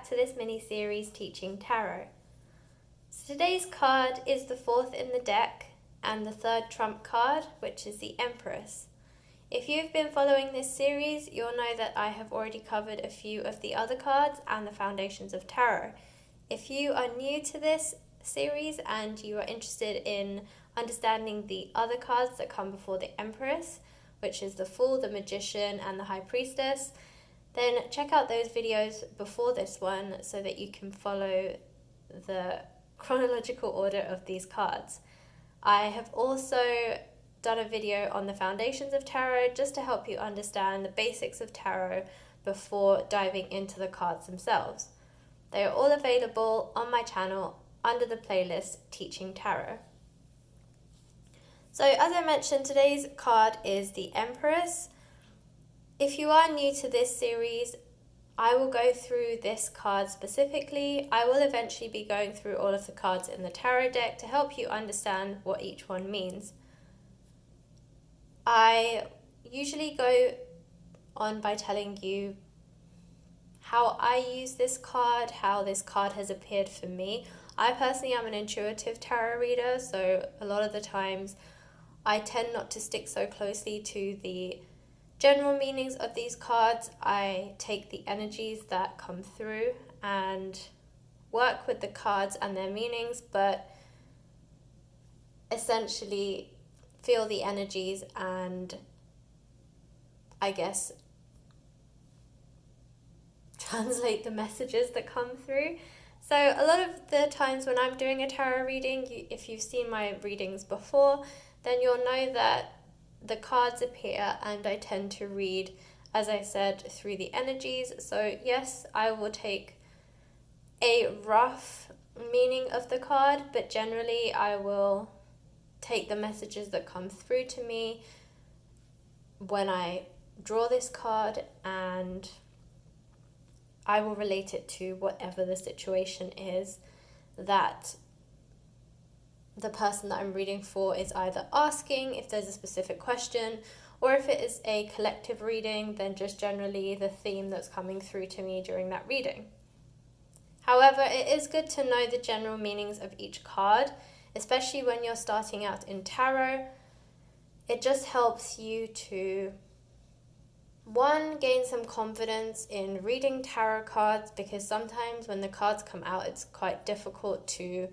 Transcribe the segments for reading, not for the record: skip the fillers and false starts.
to this mini-series teaching tarot. So today's card is the fourth in the deck and the third trump card, which is the Empress. If you've been following this series, you'll know that I have already covered a few of the other cards and the foundations of tarot. If you are new to this series and you are interested in understanding the other cards that come before the Empress, which is the Fool, the Magician, and the High Priestess, then check out those videos before this one so that you can follow the chronological order of these cards. I have also done a video on the foundations of tarot just to help you understand the basics of tarot before diving into the cards themselves. They are all available on my channel under the playlist Teaching Tarot. So as I mentioned, today's card is the Empress. If you are new to this series, I will go through this card specifically. I will eventually be going through all of the cards in the tarot deck to help you understand what each one means. I usually go on by telling you how I use this card, how this card has appeared for me. I personally am an intuitive tarot reader, so a lot of the times I tend not to stick so closely to the general meanings of these cards. I take the energies that come through and work with the cards and their meanings, but essentially feel the energies and I guess translate the messages that come through. So a lot of the times when I'm doing a tarot reading, if you've seen my readings before, then you'll know that the cards appear and I tend to read, as I said, through the energies. So yes, I will take a rough meaning of the card, but generally I will take the messages that come through to me when I draw this card and I will relate it to whatever the situation is that the person that I'm reading for is either asking, if there's a specific question, or if it is a collective reading, then just generally the theme that's coming through to me during that reading. However, it is good to know the general meanings of each card, especially when you're starting out in tarot. It just helps you to, one, gain some confidence in reading tarot cards, because sometimes when the cards come out, it's quite difficult to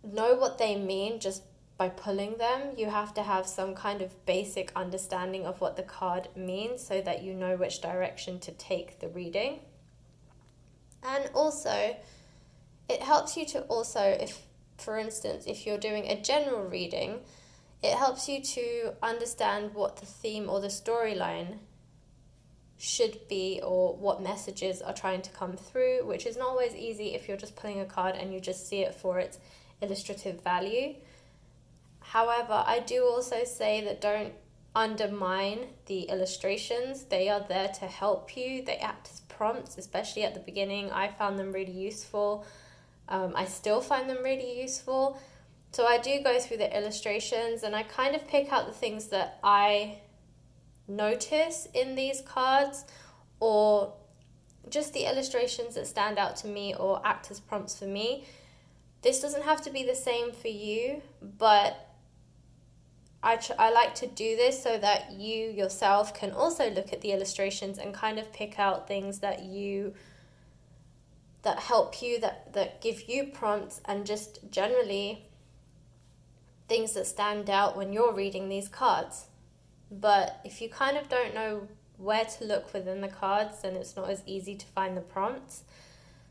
know what they mean just by pulling them. You have to have some kind of basic understanding of what the card means so that you know which direction to take the reading. And also, it helps you to also, if, for instance, if you're doing a general reading, it helps you to understand what the theme or the storyline should be or what messages are trying to come through, which is not always easy if you're just pulling a card and you just see it for its illustrative value. However, I do also say that don't undermine the illustrations. They are there to help you. They act as prompts, especially at the beginning. I found them really useful. I still find them really useful. So I do go through the illustrations and I kind of pick out the things that I notice in these cards, or just the illustrations that stand out to me or act as prompts for me. This doesn't have to be the same for you, but I like to do this so that you yourself can also look at the illustrations and kind of pick out things that help you, that give you prompts, and just generally things that stand out when you're reading these cards. But if you kind of don't know where to look within the cards, then it's not as easy to find the prompts.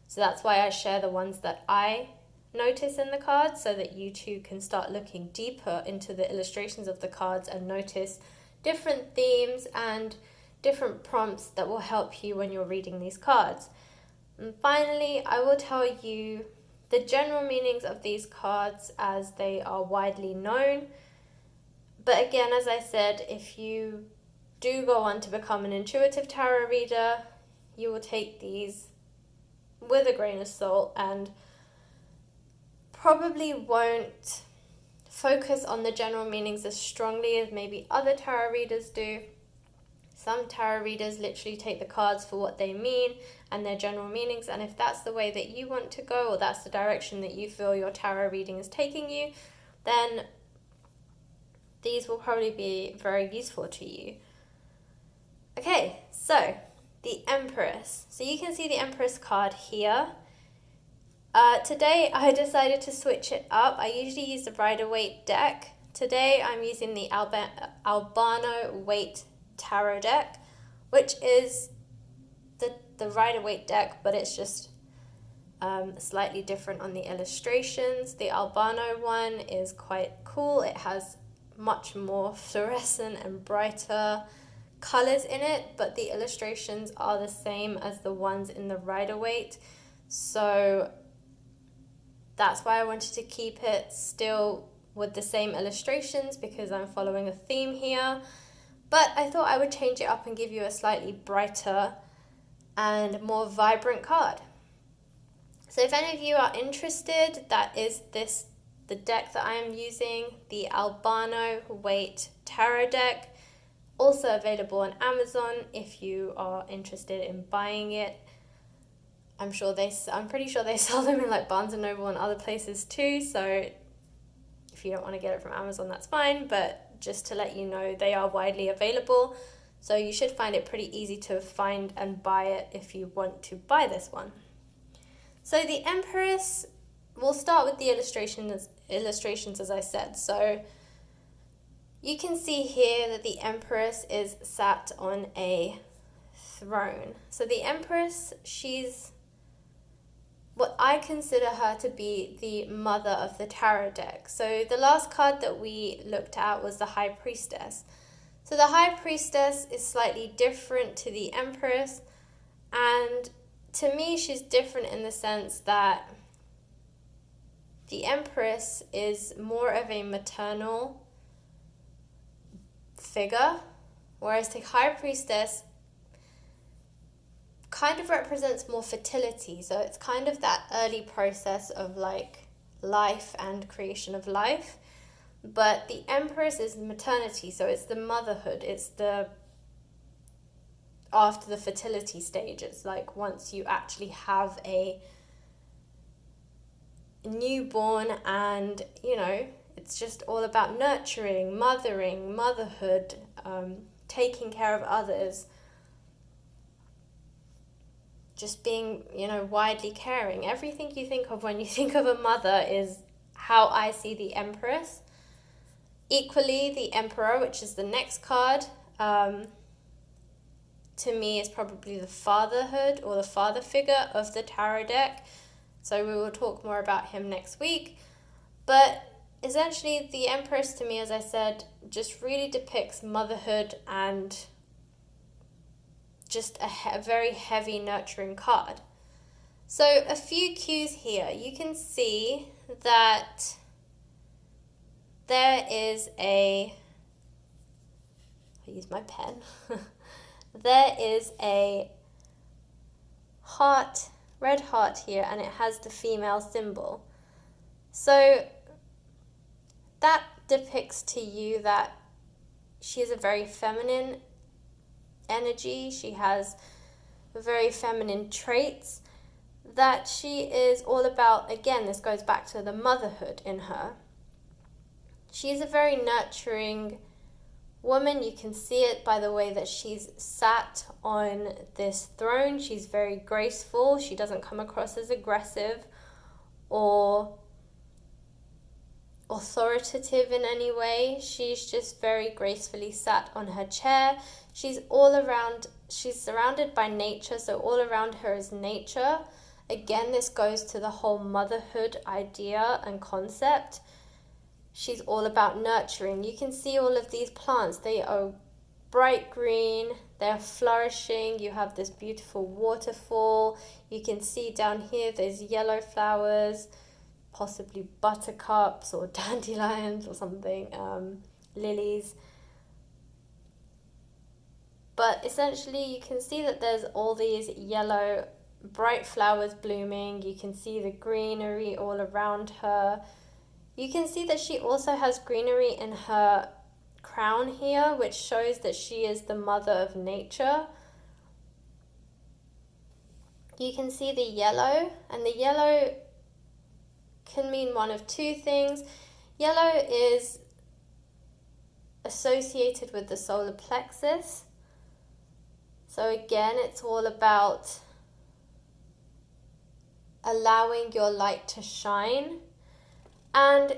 So that's why I share the ones that I notice in the cards, so that you too can start looking deeper into the illustrations of the cards and notice different themes and different prompts that will help you when you're reading these cards. And finally, I will tell you the general meanings of these cards as they are widely known. But again, as I said, if you do go on to become an intuitive tarot reader, you will take these with a grain of salt and probably won't focus on the general meanings as strongly as maybe other tarot readers do. So some tarot readers literally take the cards for what they mean and their general meanings, and if that's the way that you want to go, or that's the direction that you feel your tarot reading is taking you, then these will probably be very useful to you. Okay, so the Empress. So you can see the Empress card here. Today I decided to switch it up. I usually use the Rider-Waite deck. Today I'm using the Albano-Waite tarot deck, which is the Rider-Waite deck, but it's just slightly different on the illustrations. The Albano one is quite cool. It has much more fluorescent and brighter colors in it, but the illustrations are the same as the ones in the Rider-Waite. So that's why I wanted to keep it still with the same illustrations, because I'm following a theme here. But I thought I would change it up and give you a slightly brighter and more vibrant card. So if any of you are interested, that is the deck that I am using, the Albano-Waite tarot deck. Also available on Amazon if you are interested in buying it. I'm pretty sure they sell them in like Barnes & Noble and other places too, so if you don't want to get it from Amazon, that's fine, but just to let you know, they are widely available, so you should find it pretty easy to find and buy it if you want to buy this one. So the Empress, we'll start with the illustrations as I said. So you can see here that the Empress is sat on a throne. So the Empress, she's what I consider her to be the mother of the tarot deck. So the last card that we looked at was the High Priestess. So the High Priestess is slightly different to the Empress, and to me she's different in the sense that the Empress is more of a maternal figure, whereas the High Priestess kind of represents more fertility. So it's kind of that early process of like life and creation of life. But the Empress is maternity, so it's the motherhood. It's the after the fertility stage. It's like once you actually have a newborn, and it's just all about nurturing, mothering, motherhood, taking care of others, just being, widely caring. Everything you think of when you think of a mother is how I see the Empress. Equally, the Emperor, which is the next card, to me is probably the fatherhood or the father figure of the tarot deck. So we will talk more about him next week. But essentially, the Empress to me, as I said, just really depicts motherhood and just a very heavy nurturing card. So a few cues here. You can see that there is I'll use my pen. There is a heart, red heart here, and it has the female symbol. So that depicts to you that she is a very feminine energy. She has very feminine traits, that she is all about, again, this goes back to the motherhood in her. She's a very nurturing woman. You can see it by the way that she's sat on this throne. She's very graceful. She doesn't come across as aggressive or authoritative in any way. She's just very gracefully sat on her chair. She's surrounded by nature, so all around her is nature. Again, this goes to the whole motherhood idea and concept. She's all about nurturing. You can see all of these plants. They are bright green. They're flourishing. You have this beautiful waterfall. You can see down here there's yellow flowers, possibly buttercups or dandelions or something, lilies. But essentially you can see that there's all these yellow bright flowers blooming. You can see the greenery all around her. You can see that she also has greenery in her crown here, which shows that she is the mother of nature. You can see the yellow, and the yellow can mean one of two things. Yellow is associated with the solar plexus. So again, it's all about allowing your light to shine. And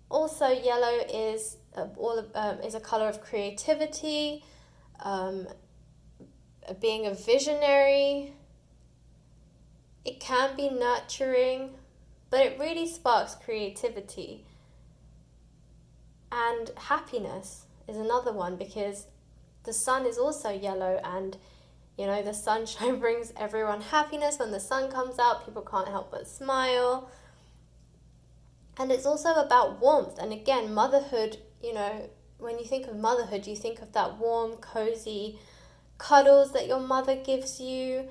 also yellow is a color of creativity, being a visionary. It can be nurturing, but it really sparks creativity. And happiness is another one, because the sun is also yellow, and the sunshine brings everyone happiness. When the sun comes out, people can't help but smile. And it's also about warmth. And again, motherhood, when you think of motherhood, you think of that warm, cozy cuddles that your mother gives you,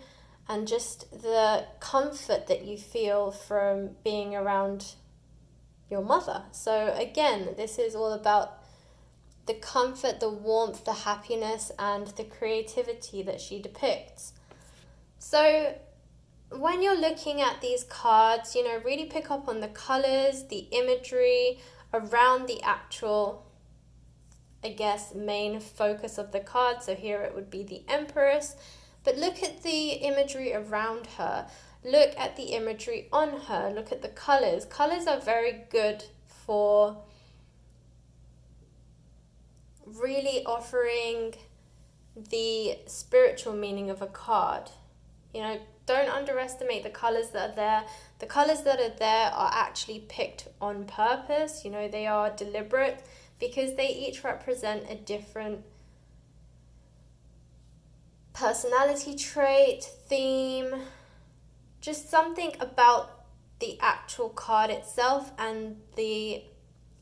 and just the comfort that you feel from being around your mother. So again, this is all about the comfort, the warmth, the happiness, and the creativity that she depicts. So when you're looking at these cards, really pick up on the colors, the imagery around the actual, main focus of the card. So here it would be the Empress. But look at the imagery around her. Look at the imagery on her. Look at the colors. Colors are very good for really offering the spiritual meaning of a card. Don't underestimate the colors that are there. The colors that are there are actually picked on purpose. They are deliberate, because they each represent a different personality trait, theme, just something about the actual card itself and the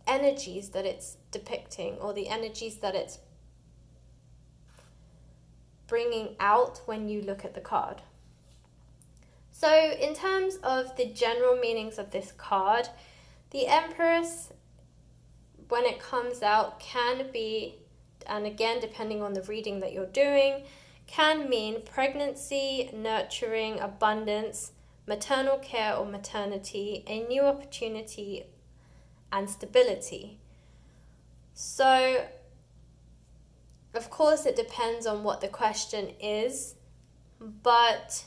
energies that it's depicting, or the energies that it's bringing out when you look at the card. So in terms of the general meanings of this card, the Empress, when it comes out, can be, and again, depending on the reading that you're doing, can mean pregnancy, nurturing, abundance, maternal care or maternity, a new opportunity, and stability. So, of course, it depends on what the question is. But,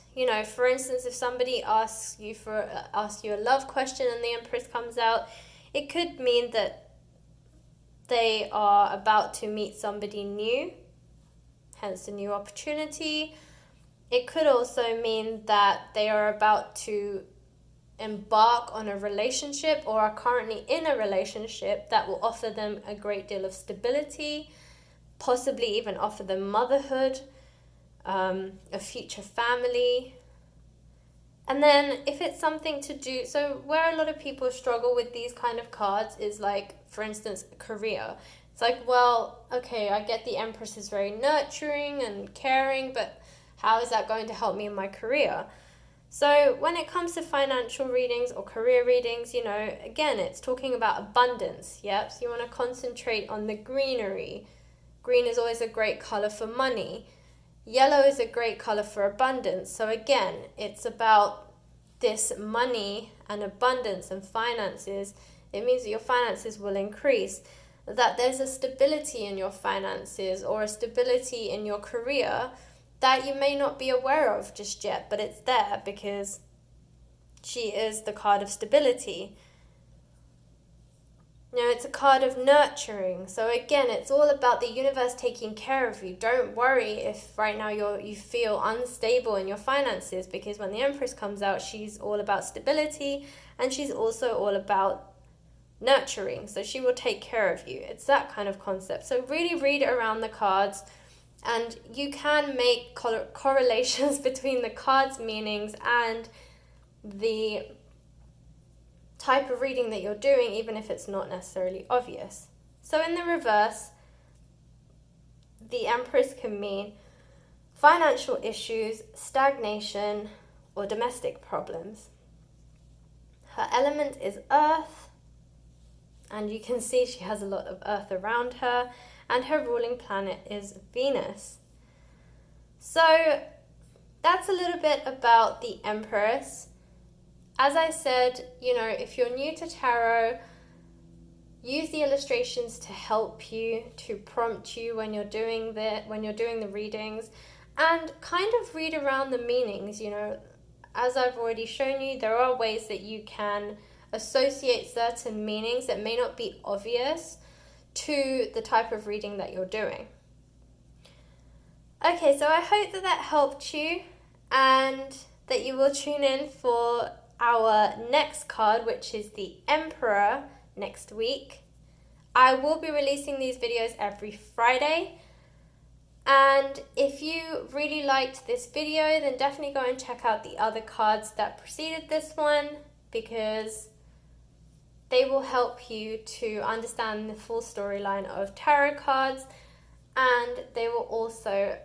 for instance, if somebody asks you a love question and the Empress comes out, it could mean that they are about to meet somebody new, hence a new opportunity. It could also mean that they are about to embark on a relationship, or are currently in a relationship that will offer them a great deal of stability, possibly even offer them motherhood, a future family. And then if it's something to do, so where a lot of people struggle with these kind of cards is, like, for instance, career. It's like, well, okay, I get the Empress is very nurturing and caring, but how is that going to help me in my career? So when it comes to financial readings or career readings, again, it's talking about abundance. Yep, so you want to concentrate on the greenery. Green is always a great color for money. Yellow is a great color for abundance. So again, it's about this money and abundance and finances. It means that your finances will increase, that there's a stability in your finances or a stability in your career that you may not be aware of just yet, but it's there because she is the card of stability. It's a card of nurturing. So again, it's all about the universe taking care of you. Don't worry if right now you feel unstable in your finances, because when the Empress comes out, she's all about stability, and she's also all about nurturing. So she will take care of you. It's that kind of concept. So really read around the cards, and you can make correlations between the cards' meanings and the type of reading that you're doing, even if it's not necessarily obvious. So in the reverse, the Empress can mean financial issues, stagnation, or domestic problems. Her element is earth, and you can see she has a lot of earth around her. and her ruling planet is Venus. So that's a little bit about the Empress. As I said, if you're new to tarot, use the illustrations to help you, to prompt you when you're doing the readings, and kind of read around the meanings. As I've already shown you, there are ways that you can associate certain meanings that may not be obvious to the type of reading that you're doing. Okay, so I hope that helped you, and that you will tune in for our next card, which is the Emperor, next week. I will be releasing these videos every Friday, and if you really liked this video, then definitely go and check out the other cards that preceded this one, because they will help you to understand the full storyline of tarot cards, and they will also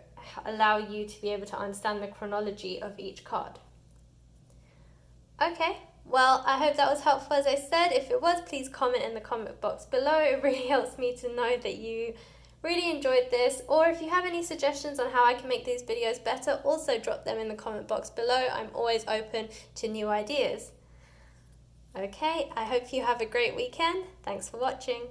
allow you to be able to understand the chronology of each card. Okay, well, I hope that was helpful. As I said, if it was, please comment in the comment box below. It really helps me to know that you really enjoyed this. Or if you have any suggestions on how I can make these videos better, also drop them in the comment box below. I'm always open to new ideas. Okay, I hope you have a great weekend. Thanks for watching.